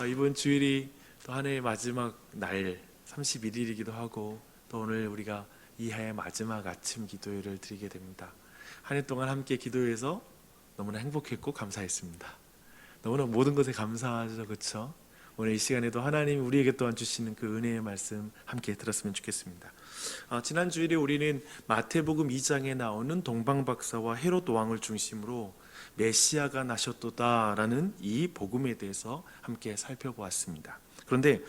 이번 주일이 또 한 해의 마지막 날 31일이기도 하고, 또 오늘 우리가 이 해의 마지막 아침 기도회를 드리게 됩니다. 한 해 동안 함께 기도해서 너무나 행복했고 감사했습니다. 너무나 모든 것에 감사하죠, 그렇죠? 오늘 이 시간에도 하나님이 우리에게 또한 주시는 그 은혜의 말씀 함께 들었으면 좋겠습니다. 지난 주일에 우리는 마태복음 2장에 나오는 동방박사와 헤롯 왕을 중심으로 메시아가 나셨도다라는 이 복음에 대해서 함께 살펴보았습니다. 그런데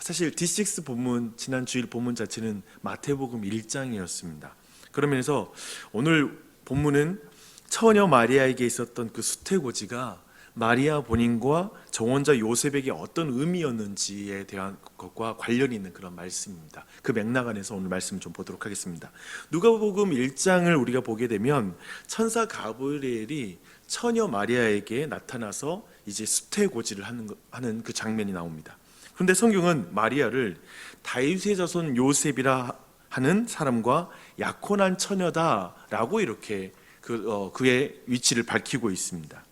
사실 D6 본문, 지난 주일 본문 자체는 마태복음 1장이었습니다. 그러면서 오늘 본문은 처녀 마리아에게 있었던 그 수태고지가 마리아 본인과 정혼자 요셉에게 어떤 의미였는지에 대한 것과 관련이 있는 그런 말씀입니다. 그 맥락 안에서 오늘 말씀 좀 보도록 하겠습니다. 누가복음 1장을 우리가 보게 되면 천사 가브리엘이 처녀 마리아에게 나타나서 이제 수태고지를 하는 그 장면이 나옵니다. 그런데 성경은 마리아를 다윗의 자손 요셉이라 하는 사람과 약혼한 처녀다라고 이렇게 그의 위치를 밝히고 있습니다.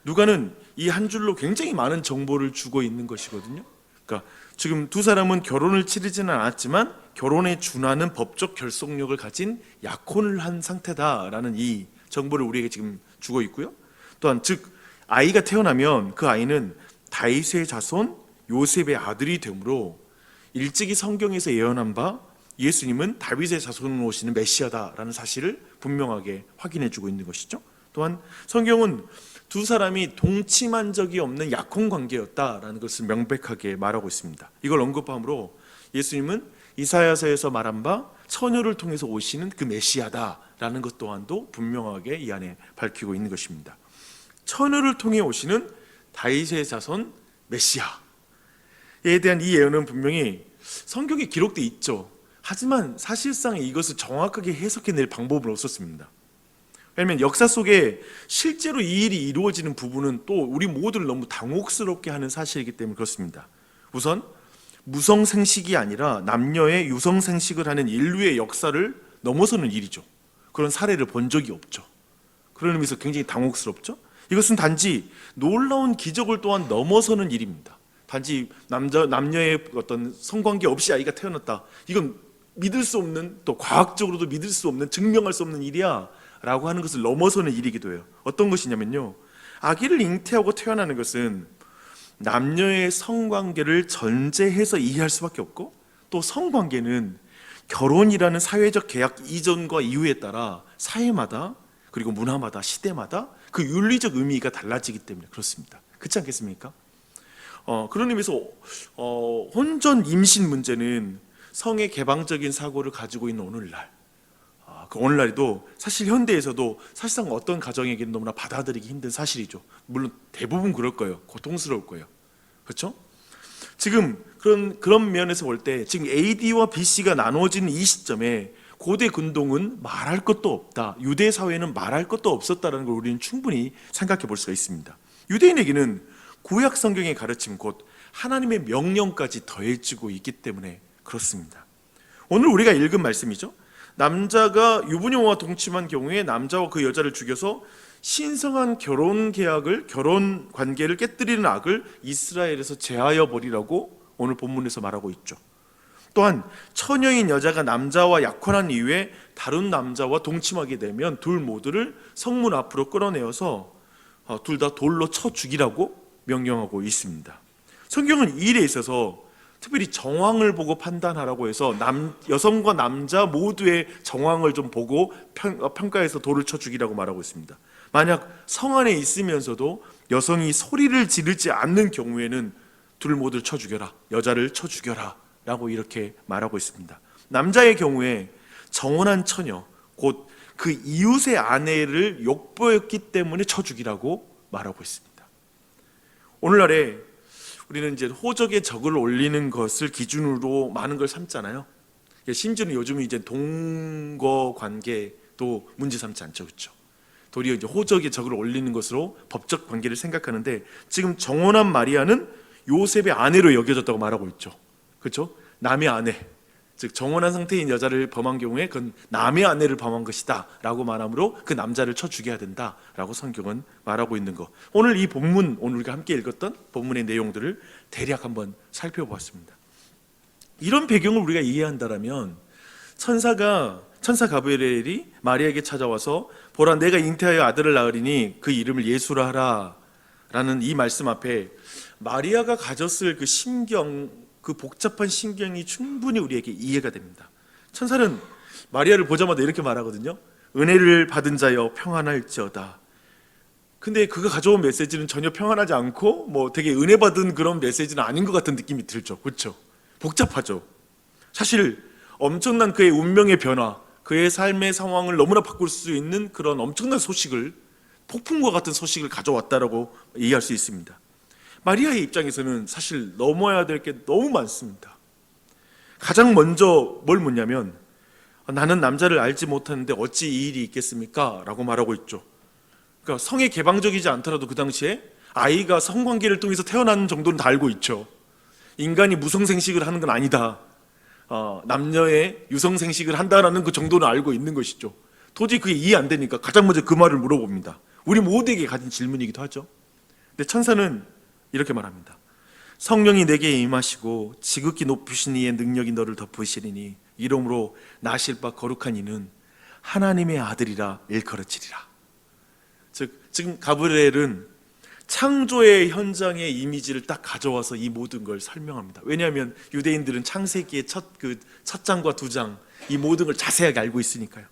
누가는 이 한 줄로 굉장히 많은 정보를 주고 있는 것이거든요. 그러니까 지금 두 사람은 결혼을 치르지는 않았지만 결혼에 준하는 법적 결속력을 가진 약혼을 한 상태다라는 이 정보를 우리에게 지금 주고 있고요. 또한 즉 아이가 태어나면 그 아이는 다윗의 자손 요셉의 아들이 되므로 일찍이 성경에서 예언한 바 예수님은 다윗의 자손으로 오시는 메시아다라는 사실을 분명하게 확인해 주고 있는 것이죠. 또한 성경은 두 사람이 동침한 적이 없는 약혼 관계였다라는 것을 명백하게 말하고 있습니다. 이걸 언급함으로 예수님은 이사야서에서 말한 바 처녀를 통해서 오시는 그 메시아다라는 것 또한도 분명하게 이 안에 밝히고 있는 것입니다. 처녀를 통해 오시는 다윗의 자손 메시아에 대한 이 예언은 분명히 성경에 기록되어 있죠. 하지만 사실상 이것을 정확하게 해석해낼 방법은 없었습니다. 왜냐하면 역사 속에 실제로 이 일이 이루어지는 부분은 또 우리 모두를 너무 당혹스럽게 하는 사실이기 때문에 그렇습니다. 우선 무성생식이 아니라 남녀의 유성생식을 하는 인류의 역사를 넘어서는 일이죠. 그런 사례를 본 적이 없죠. 그런 의미에서 굉장히 당혹스럽죠. 이것은 단지 놀라운 기적을 또한 넘어서는 일입니다. 단지 남녀의 어떤 성관계 없이 아이가 태어났다, 이건 믿을 수 없는, 또 과학적으로도 믿을 수 없는, 증명할 수 없는 일이야 라고 하는 것을 넘어서는 일이기도 해요. 어떤 것이냐면요, 아기를 잉태하고 태어나는 것은 남녀의 성관계를 전제해서 이해할 수밖에 없고, 또 성관계는 결혼이라는 사회적 계약 이전과 이후에 따라 사회마다, 그리고 문화마다, 시대마다 그 윤리적 의미가 달라지기 때문에 그렇습니다. 그렇지 않겠습니까? 그런 의미에서 혼전 임신 문제는 성의 개방적인 사고를 가지고 있는 오늘날, 그 오늘날에도 사실 현대에서도 사실상 어떤 가정에게는 너무나 받아들이기 힘든 사실이죠. 물론 대부분 그럴 거예요. 고통스러울 거예요. 그렇죠? 지금 그런 면에서 볼 때 지금 AD와 BC가 나누어지는 이 시점에 고대 근동은 말할 것도 없다, 유대 사회는 말할 것도 없었다는 걸 우리는 충분히 생각해 볼 수가 있습니다. 유대인에게는 구약 성경의 가르침, 곧 하나님의 명령까지 더해지고 있기 때문에 그렇습니다. 오늘 우리가 읽은 말씀이죠. 남자가 유부녀와 동침한 경우에 남자와 그 여자를 죽여서 신성한 결혼 계약을, 결혼 관계를 깨뜨리는 악을 이스라엘에서 제하여 버리라고 오늘 본문에서 말하고 있죠. 또한 처녀인 여자가 남자와 약혼한 이후에 다른 남자와 동침하게 되면 둘 모두를 성문 앞으로 끌어내어서 둘 다 돌로 쳐 죽이라고 명령하고 있습니다. 성경은 이 일에 있어서 특별히 정황을 보고 판단하라고 해서 여성과 남자 모두의 정황을 좀 보고 평가해서 돌을 쳐 죽이라고 말하고 있습니다. 만약 성 안에 있으면서도 여성이 소리를 지르지 않는 경우에는 둘 모두를 쳐 죽여라, 여자를 쳐 죽여라 라고 이렇게 말하고 있습니다. 남자의 경우에 정혼한 처녀, 곧 그 이웃의 아내를 욕보였기 때문에 쳐 죽이라고 말하고 있습니다. 오늘날에 우리는 이제 호적의 적을 올리는 것을 기준으로 많은 걸 삼잖아요. 심지어는 요즘은 이제 동거 관계도 문제 삼지 않죠, 그렇죠? 도리어 이제 호적의 적을 올리는 것으로 법적 관계를 생각하는데, 지금 정혼한 마리아는 요셉의 아내로 여겨졌다고 말하고 있죠, 그렇죠? 남의 아내. 즉 정혼한 상태인 여자를 범한 경우에 그건 남의 아내를 범한 것이다 라고 말하므로 그 남자를 쳐 죽여야 된다 라고 성경은 말하고 있는 거. 오늘 이 본문, 오늘 우리가 함께 읽었던 본문의 내용들을 대략 한번 살펴보았습니다. 이런 배경을 우리가 이해한다면 천사 가브리엘이 마리아에게 찾아와서 보라, 내가 잉태하여 아들을 낳으리니 그 이름을 예수라 하라 라는 이 말씀 앞에 마리아가 가졌을 그 심경, 그 복잡한 심경이 충분히 우리에게 이해가 됩니다. 천사는 마리아를 보자마자 이렇게 말하거든요. 은혜를 받은 자여 평안할지어다. 근데 그가 가져온 메시지는 전혀 평안하지 않고 뭐 되게 은혜 받은 그런 메시지는 아닌 것 같은 느낌이 들죠. 그렇죠? 복잡하죠. 사실 엄청난 그의 운명의 변화, 그의 삶의 상황을 너무나 바꿀 수 있는 그런 엄청난 소식을, 폭풍과 같은 소식을 가져왔다라고 이해할 수 있습니다. 마리아의 입장에서는 사실 넘어야 될 게 너무 많습니다. 가장 먼저 뭘 묻냐면, 나는 남자를 알지 못하는데 어찌 이 일이 있겠습니까? 라고 말하고 있죠. 그러니까 성에 개방적이지 않더라도 그 당시에 아이가 성관계를 통해서 태어나는 정도는 다 알고 있죠. 인간이 무성생식을 하는 건 아니다. 남녀의 유성생식을 한다라는 그 정도는 알고 있는 것이죠. 도저히 그게 이해 안 되니까 가장 먼저 그 말을 물어봅니다. 우리 모두에게 가진 질문이기도 하죠. 근데 천사는 이렇게 말합니다. 성령이 내게 임하시고 지극히 높으신 이의 능력이 너를 덮으시리니 이러므로 나실 바 거룩한 이는 하나님의 아들이라 일컬어지리라. 즉 지금 가브리엘은 창조의 현장의 이미지를 딱 가져와서 이 모든 걸 설명합니다. 왜냐하면 유대인들은 창세기의 첫 장과 두 장 이 모든 걸 자세하게 알고 있으니까요.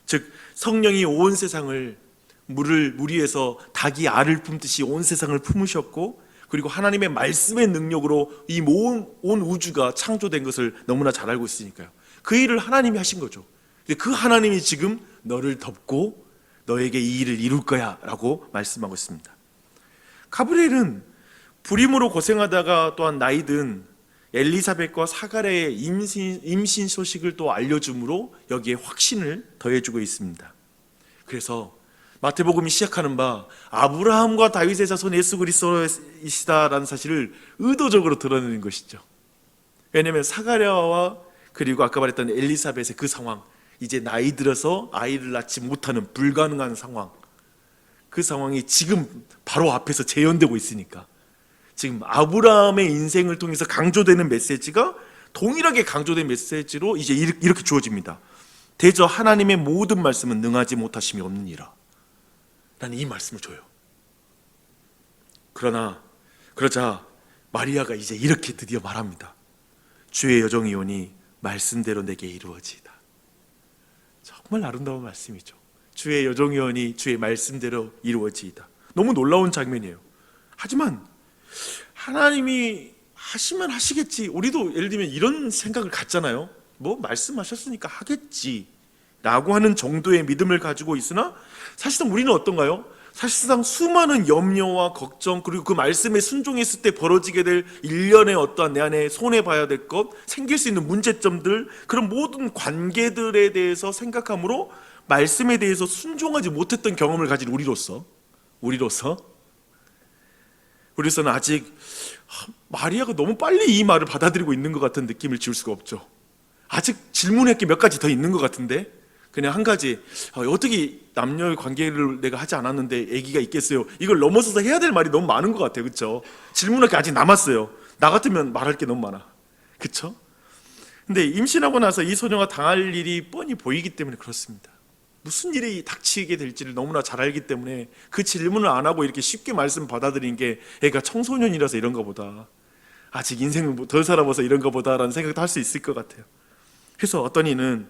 즉 성령이 온 세상을 물 위에서 닭이 알을 품듯이 온 세상을 품으셨고, 그리고 하나님의 말씀의 능력으로 이 온 우주가 창조된 것을 너무나 잘 알고 있으니까요. 그 일을 하나님이 하신 거죠. 근데 그 하나님이 지금 너를 덮고 너에게 이 일을 이룰 거야 라고 말씀하고 있습니다. 가브리엘은 불임으로 고생하다가 또한 나이든 엘리사벳과 사가랴의 임신 소식을 또 알려줌으로 여기에 확신을 더해주고 있습니다. 그래서 마태복음이 시작하는 바 아브라함과 다윗의 자손 예수 그리스도이시다라는 사실을 의도적으로 드러내는 것이죠. 왜냐하면 사가랴와 그리고 아까 말했던 엘리사벳의 그 상황, 이제 나이 들어서 아이를 낳지 못하는 불가능한 상황, 그 상황이 지금 바로 앞에서 재현되고 있으니까 지금 아브라함의 인생을 통해서 강조되는 메시지가 동일하게 강조된 메시지로 이제 이렇게 주어집니다. 대저 하나님의 모든 말씀은 능하지 못하심이 없느니라 라는 이 말씀을 줘요. 그러자 마리아가 이제 이렇게 드디어 말합니다. 주의 여종이오니 말씀대로 내게 이루어지이다. 정말 아름다운 말씀이죠. 주의 여종이오니 주의 말씀대로 이루어지이다. 너무 놀라운 장면이에요. 하지만 하나님이 하시면 하시겠지, 우리도 예를 들면 이런 생각을 갖잖아요. 뭐 말씀하셨으니까 하겠지 라고 하는 정도의 믿음을 가지고 있으나 사실상 우리는 어떤가요? 사실상 수많은 염려와 걱정, 그리고 그 말씀에 순종했을 때 벌어지게 될 일련의 어떠한 내 안에 손해봐야 될 것, 생길 수 있는 문제점들, 그런 모든 관계들에 대해서 생각함으로 말씀에 대해서 순종하지 못했던 경험을 가진 우리로서는 아직 마리아가 너무 빨리 이 말을 받아들이고 있는 것 같은 느낌을 지울 수가 없죠. 아직 질문할 게 몇 가지 더 있는 것 같은데, 그냥 한 가지, 어떻게 남녀의 관계를 내가 하지 않았는데 아기가 있겠어요? 이걸 넘어서서 해야 될 말이 너무 많은 것 같아요. 그렇죠? 질문할 게 아직 남았어요. 나 같으면 말할 게 너무 많아. 그렇죠? 근데 임신하고 나서 이 소녀가 당할 일이 뻔히 보이기 때문에 그렇습니다. 무슨 일이 닥치게 될지를 너무나 잘 알기 때문에 그 질문을 안 하고 이렇게 쉽게 말씀 받아들인 게 애가 청소년이라서 이런가 보다, 아직 인생을 덜 살아봐서 이런가 보다라는 생각도 할 수 있을 것 같아요. 그래서 어떤 이는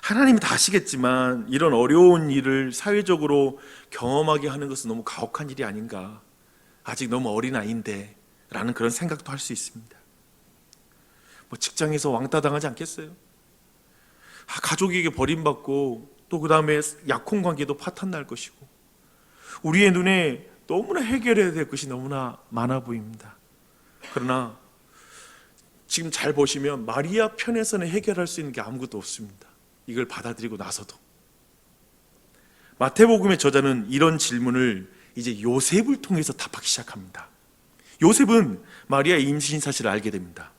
하나님이 다 아시겠지만 이런 어려운 일을 사회적으로 경험하게 하는 것은 너무 가혹한 일이 아닌가, 아직 너무 어린 아이인데 라는 그런 생각도 할 수 있습니다. 뭐 직장에서 왕따 당하지 않겠어요? 가족에게 버림받고 또 그 다음에 약혼관계도 파탄날 것이고, 우리의 눈에 너무나 해결해야 될 것이 너무나 많아 보입니다. 그러나 지금 잘 보시면 마리아 편에서는 해결할 수 있는 게 아무것도 없습니다. 이걸 받아들이고 나서도. 마태복음의 저자는 이런 질문을 이제 요셉을 통해서 답하기 시작합니다. 요셉은 마리아의 임신 사실을 알게 됩니다.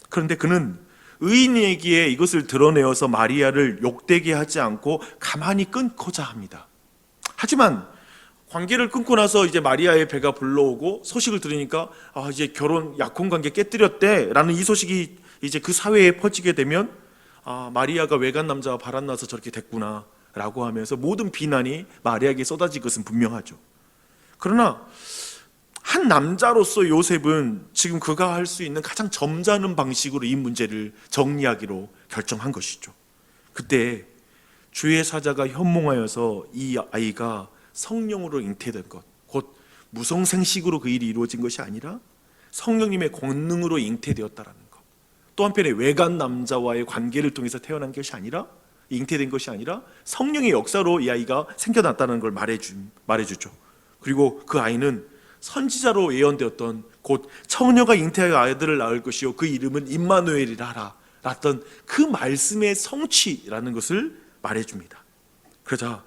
그런데 그는 의인에게 이것을 드러내어서 마리아를 욕되게 하지 않고 가만히 끊고자 합니다. 하지만 관계를 끊고 나서 이제 마리아의 배가 불러오고 소식을 들으니까 이제 결혼 약혼 관계 깨뜨렸대라는 이 소식이 이제 그 사회에 퍼지게 되면 마리아가 외간 남자와 바람나서 저렇게 됐구나 라고 하면서 모든 비난이 마리아에게 쏟아질 것은 분명하죠. 그러나 한 남자로서 요셉은 지금 그가 할 수 있는 가장 점잖은 방식으로 이 문제를 정리하기로 결정한 것이죠. 그때 주의 사자가 현몽하여서 이 아이가 성령으로 잉태된 것, 곧 무성생식으로 그 일이 이루어진 것이 아니라 성령님의 권능으로 잉태되었다라는 것, 또 한편에 외간 남자와의 관계를 통해서 태어난 것이 아니라, 잉태된 것이 아니라 성령의 역사로 이 아이가 생겨났다는 걸 말해주죠. 그리고 그 아이는 선지자로 예언되었던 곧 처녀가 잉태하여 아이들을 낳을 것이요 그 이름은 임마누엘이라 하라 라던 그 말씀의 성취라는 것을 말해줍니다. 그러자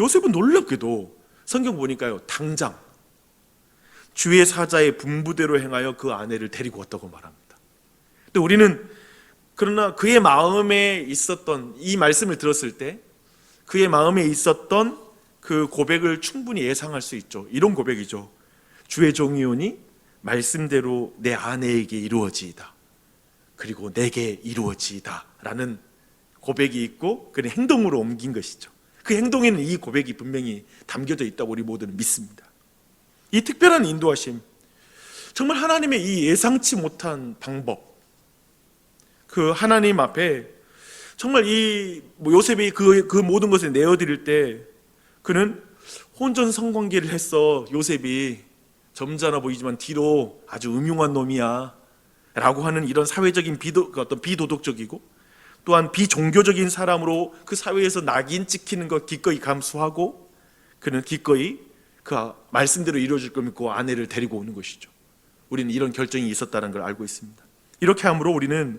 요셉은 놀랍게도 성경 보니까요, 당장 주의 사자의 분부대로 행하여 그 아내를 데리고 왔다고 말합니다. 근데 우리는 그러나 그의 마음에 있었던 이 말씀을 들었을 때 그의 마음에 있었던 그 고백을 충분히 예상할 수 있죠. 이런 고백이죠. 주의 종이오니 말씀대로 내 아내에게 이루어지이다. 그리고 내게 이루어지이다 라는 고백이 있고 그는 행동으로 옮긴 것이죠. 그 행동에는 이 고백이 분명히 담겨져 있다고 우리 모두는 믿습니다. 이 특별한 인도하심, 정말 하나님의 이 예상치 못한 방법, 그 하나님 앞에 정말 이 요셉이 그 모든 것을 내어드릴 때 그는 혼전 성관계를 했어. 요셉이 점잖아 보이지만 뒤로 아주 음흉한 놈이야 라고 하는 이런 사회적인 어떤 비도덕적이고 또한 비종교적인 사람으로 그 사회에서 낙인 찍히는 것 기꺼이 감수하고 그는 기꺼이 그 말씀대로 이루어질 걸 믿고 아내를 데리고 오는 것이죠. 우리는 이런 결정이 있었다는 걸 알고 있습니다. 이렇게 함으로 우리는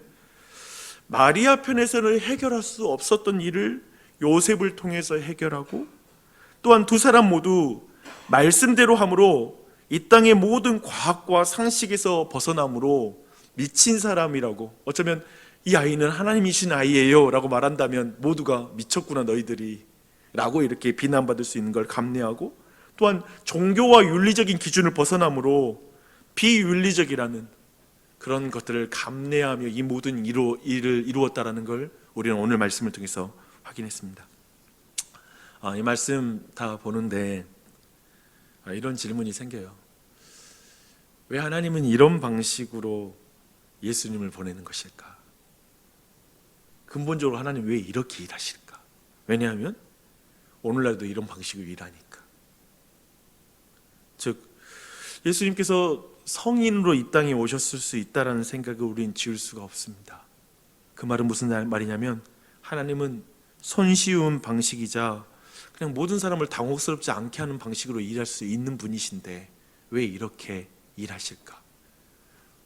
마리아 편에서는 해결할 수 없었던 일을 요셉을 통해서 해결하고 또한 두 사람 모두 말씀대로 함으로 이 땅의 모든 과학과 상식에서 벗어남으로 미친 사람이라고, 어쩌면 이 아이는 하나님이신 아이예요 라고 말한다면 모두가 미쳤구나 너희들이 라고 이렇게 비난받을 수 있는 걸 감내하고, 또한 종교와 윤리적인 기준을 벗어남으로 비윤리적이라는 그런 것들을 감내하며 이 모든 일을 이루었다라는 걸 우리는 오늘 말씀을 통해서 확인했습니다. 이 말씀 다 보는데 이런 질문이 생겨요. 왜 하나님은 이런 방식으로 예수님을 보내는 것일까? 근본적으로 하나님 왜 이렇게 일하실까? 왜냐하면 오늘날도 이런 방식으로 일하니까. 즉 예수님께서 성인으로 이 땅에 오셨을 수 있다라는 생각을 우리는 지울 수가 없습니다. 그 말은 무슨 말이냐면 하나님은 손쉬운 방식이자 그냥 모든 사람을 당혹스럽지 않게 하는 방식으로 일할 수 있는 분이신데 왜 이렇게 일하실까?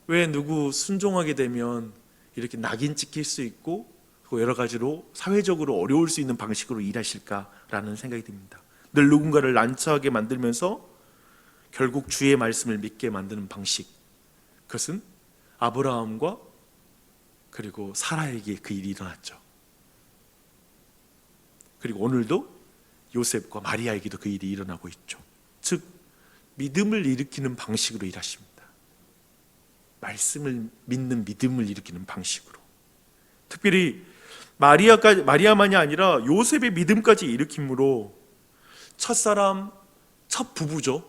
왜 누구 순종하게 되면 이렇게 낙인 찍힐 수 있고 여러 가지로 사회적으로 어려울 수 있는 방식으로 일하실까라는 생각이 듭니다. 늘 누군가를 난처하게 만들면서 결국 주의 말씀을 믿게 만드는 방식, 그것은 아브라함과 그리고 사라에게 그 일이 일어났죠. 그리고 오늘도 요셉과 마리아에게도 그 일이 일어나고 있죠. 즉 믿음을 일으키는 방식으로 일하십니다. 말씀을 믿는 믿음을 일으키는 방식으로. 특별히 마리아만이 아니라 요셉의 믿음까지 일으킴으로 첫사람, 첫 부부죠.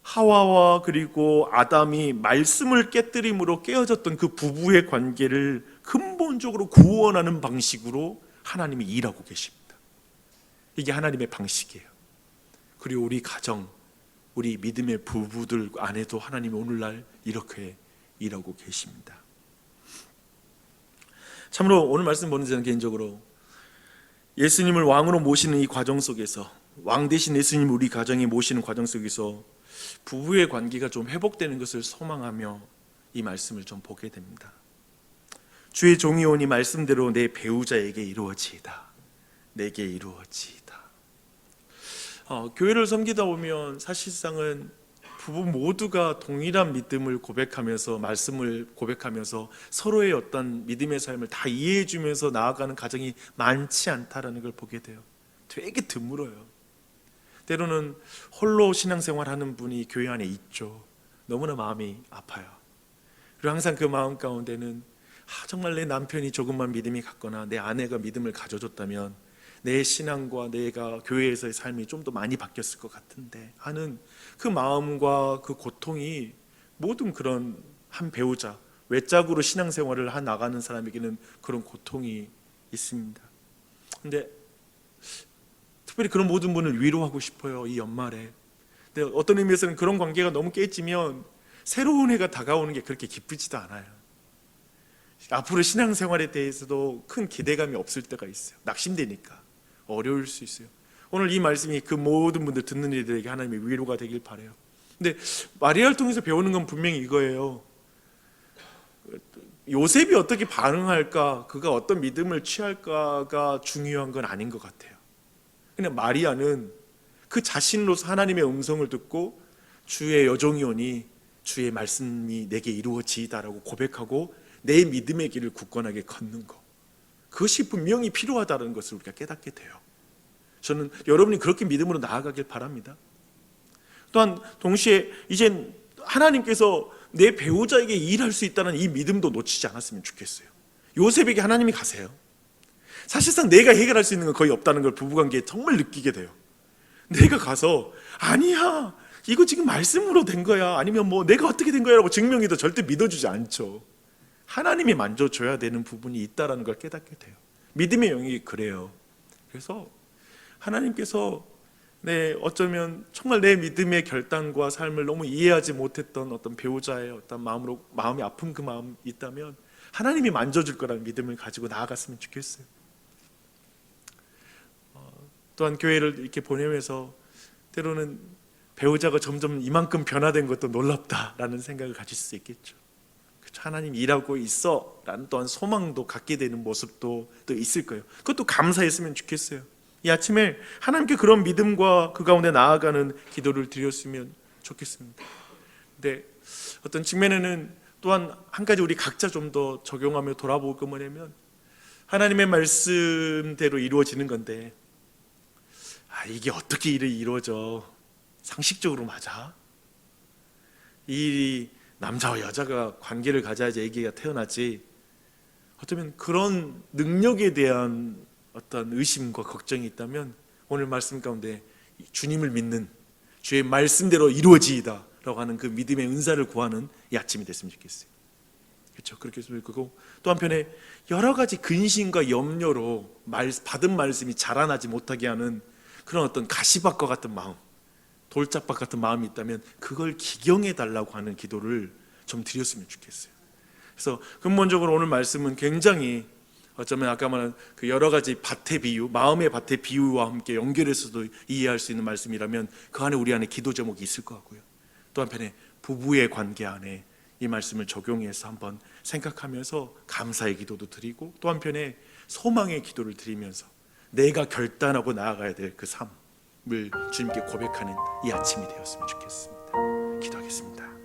하와와 그리고 아담이 말씀을 깨뜨림으로 깨어졌던 그 부부의 관계를 근본적으로 구원하는 방식으로 하나님이 일하고 계십니다. 이게 하나님의 방식이에요. 그리고 우리 가정, 우리 믿음의 부부들 안에도 하나님이 오늘날 이렇게 일하고 계십니다. 참으로 오늘 말씀 보는 저는 개인적으로 예수님을 왕으로 모시는 이 과정 속에서, 왕 대신 예수님을 우리 가정에 모시는 과정 속에서 부부의 관계가 좀 회복되는 것을 소망하며 이 말씀을 좀 보게 됩니다. 주의 종이 오니 말씀대로 내 배우자에게 이루어지이다. 내게 이루어지이다. 교회를 섬기다 보면 사실상은 부부 모두가 동일한 믿음을 고백하면서 말씀을 고백하면서 서로의 어떤 믿음의 삶을 다 이해해 주면서 나아가는 가정이 많지 않다라는 걸 보게 돼요. 되게 드물어요. 때로는 홀로 신앙생활하는 분이 교회 안에 있죠. 너무나 마음이 아파요. 그리고 항상 그 마음 가운데는 정말 내 남편이 조금만 믿음이 갔거나 내 아내가 믿음을 가져줬다면 내 신앙과 내가 교회에서의 삶이 좀 더 많이 바뀌었을 것 같은데 하는 그 마음과 그 고통이 모든 그런 한 배우자, 외짝으로 신앙생활을 나가는 사람에게는 그런 고통이 있습니다. 근데 특별히 그런 모든 분을 위로하고 싶어요, 이 연말에. 근데 어떤 의미에서는 그런 관계가 너무 깨지면 새로운 해가 다가오는 게 그렇게 기쁘지도 않아요. 앞으로 신앙생활에 대해서도 큰 기대감이 없을 때가 있어요. 낙심되니까 어려울 수 있어요. 오늘 이 말씀이 그 모든 분들 듣는 이들에게 하나님의 위로가 되길 바라요. 근데 마리아를 통해서 배우는 건 분명히 이거예요. 요셉이 어떻게 반응할까, 그가 어떤 믿음을 취할까가 중요한 건 아닌 것 같아요. 그냥 마리아는 그 자신으로서 하나님의 음성을 듣고 주의 여종이오니 주의 말씀이 내게 이루어지이다라고 고백하고 내 믿음의 길을 굳건하게 걷는 것, 그것이 분명히 필요하다는 것을 우리가 깨닫게 돼요. 저는 여러분이 그렇게 믿음으로 나아가길 바랍니다. 또한 동시에 이젠 하나님께서 내 배우자에게 일할 수 있다는 이 믿음도 놓치지 않았으면 좋겠어요. 요셉에게 하나님이 가세요. 사실상 내가 해결할 수 있는 건 거의 없다는 걸 부부관계에 정말 느끼게 돼요. 내가 가서 아니야, 이거 지금 말씀으로 된 거야, 아니면 뭐 내가 어떻게 된 거야 라고 증명해도 절대 믿어주지 않죠. 하나님이 만져줘야 되는 부분이 있다는 걸 깨닫게 돼요. 믿음의 영역이 그래요. 그래서 하나님께서 어쩌면 정말 내 믿음의 결단과 삶을 너무 이해하지 못했던 어떤 배우자의 어떤 마음이 아픈 그 마음이 있다면 하나님이 만져줄 거라는 믿음을 가지고 나아갔으면 좋겠어요. 또한 교회를 이렇게 보내면서 때로는 배우자가 점점 이만큼 변화된 것도 놀랍다라는 생각을 가질 수 있겠죠. 하나님 일하고 있어 라는 또한 소망도 갖게 되는 모습도 또 있을 거예요. 그것도 감사했으면 좋겠어요. 이 아침에 하나님께 그런 믿음과 그 가운데 나아가는 기도를 드렸으면 좋겠습니다. 근데 어떤 측면에는 또한 한 가지 우리 각자 좀 더 적용하며 돌아볼 것 뭐냐면, 하나님의 말씀대로 이루어지는 건데 이게 어떻게 이루어져? 상식적으로 맞아? 이 남자와 여자가 관계를 가져야지 아기가 태어나지, 어쩌면 그런 능력에 대한 어떤 의심과 걱정이 있다면 오늘 말씀 가운데 주님을 믿는, 주의 말씀대로 이루어지이다 라고 하는 그 믿음의 은사를 구하는 이 아침이 됐으면 좋겠어요. 그렇죠? 그렇게 했으면 좋겠고, 또 한편에 여러 가지 근심과 염려로 받은 말씀이 자라나지 못하게 하는 그런 어떤 가시밭과 같은 마음, 돌짝밭 같은 마음이 있다면 그걸 기경해 달라고 하는 기도를 좀 드렸으면 좋겠어요. 그래서 근본적으로 오늘 말씀은 굉장히 어쩌면 아까 말한 그 여러 가지 밭의 비유, 마음의 밭의 비유와 함께 연결해서도 이해할 수 있는 말씀이라면 그 안에 우리 안에 기도 제목이 있을 것 같고요. 또 한편에 부부의 관계 안에 이 말씀을 적용해서 한번 생각하면서 감사의 기도도 드리고, 또 한편에 소망의 기도를 드리면서 내가 결단하고 나아가야 될 그 삶을 주님께 고백하는 이 아침이 되었으면 좋겠습니다. 기도하겠습니다.